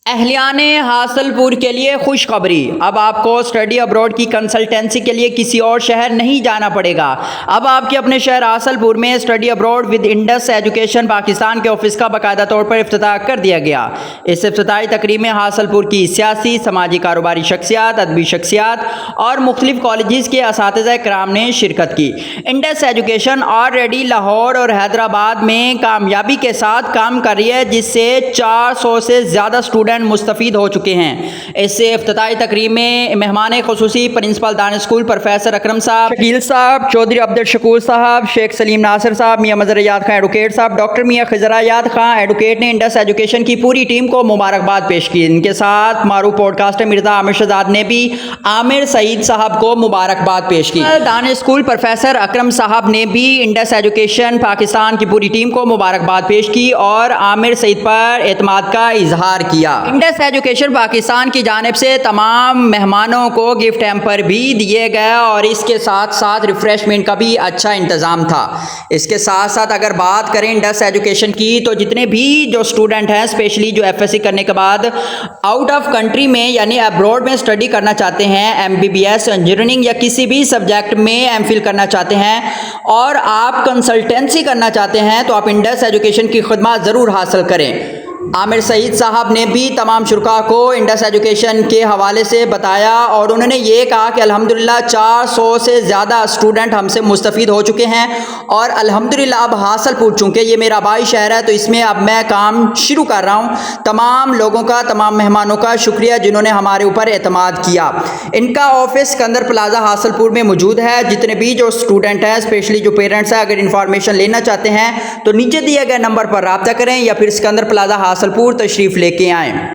اہلیان حاصل پور کے لیے خوشخبری، اب آپ کو اسٹڈی ابروڈ کی کنسلٹنسی کے لیے کسی اور شہر نہیں جانا پڑے گا۔ اب آپ کے اپنے شہر حاصل پور میں study abroad with Indus education Pakistan کے آفس کا باقاعدہ طور پر افتتاح کر دیا گیا۔ اس افتتاحی تقریب میں حاصل پور کی سیاسی، سماجی، کاروباری شخصیات، ادبی شخصیات اور مختلف کالجز کے اساتذہ کرام نے شرکت کی۔ انڈس ایجوکیشن آلریڈی لاہور اور حیدرآباد میں کامیابی کے ساتھ کام کر رہی ہے، جس سے 400 سے زیادہ اسٹوڈنٹ مستفید ہو چکے ہیں۔ اس سے افتتاحی تقریب میں مہمان خصوصی پرنسپل دانش اسکول پروفیسر اکرم صاحب، شکیل صاحب، چودھری عبدالشکور صاحب، شیخ سلیم ناصر صاحب، میاں مظہر یاد خان ایڈوکیٹ صاحب، ڈاکٹر میاں خضرہ یاد خان ایڈوکیٹ نے انڈس ایجوکیشن کی پوری ٹیم کو مبارکباد پیش کی۔ ان کے ساتھ معروف پوڈ کاسٹر مرزا عامر شہزاد نے بھی عامر سعید صاحب کو مبارکباد پیش کی۔ دانش اسکول پروفیسر اکرم صاحب نے بھی انڈس ایجوکیشن پاکستان کی پوری ٹیم کو مبارکباد پیش کی اور عامر سعید پر اعتماد کا اظہار کیا۔ انڈس ایجوکیشن پاکستان کی جانب سے تمام مہمانوں کو گفٹ ہیمپر بھی دیے گئے اور اس کے ساتھ ساتھ ریفریشمنٹ کا بھی اچھا انتظام تھا۔ اس کے ساتھ ساتھ اگر بات کریں انڈس ایجوکیشن کی، تو جتنے بھی جو اسٹوڈنٹ ہیں اسپیشلی جو ایف ایس سی کرنے کے بعد آؤٹ آف کنٹری میں یعنی ابروڈ میں اسٹڈی کرنا چاہتے ہیں، M B B S, engineering یا کسی بھی سبجیکٹ میں ایم فل کرنا چاہتے ہیں اور آپ کنسلٹنسی کرنا چاہتے ہیں، تو آپ انڈس ایجوکیشن کی خدمات ضرور حاصل کریں۔ عامر سعید صاحب نے بھی تمام شرکاء کو انڈس ایجوکیشن کے حوالے سے بتایا اور انہوں نے یہ کہا کہ الحمدللہ 400 سے زیادہ اسٹوڈنٹ ہم سے مستفید ہو چکے ہیں اور الحمدللہ اب حاصل پور چونکہ یہ میرا آبائی شہر ہے تو اس میں اب میں کام شروع کر رہا ہوں۔ تمام لوگوں کا، تمام مہمانوں کا شکریہ جنہوں نے ہمارے اوپر اعتماد کیا۔ ان کا آفس سکندر پلازا حاصل پور میں موجود ہے۔ جتنے بھی جو اسٹوڈنٹ ہیں اسپیشلی جو پیرنٹس ہیں، اگر انفارمیشن لینا چاہتے ہیں تو نیچے دیے گئے نمبر پر رابطہ کریں یا پھر سکندر پلازا حاصل پور تشریف لے کے آئیں۔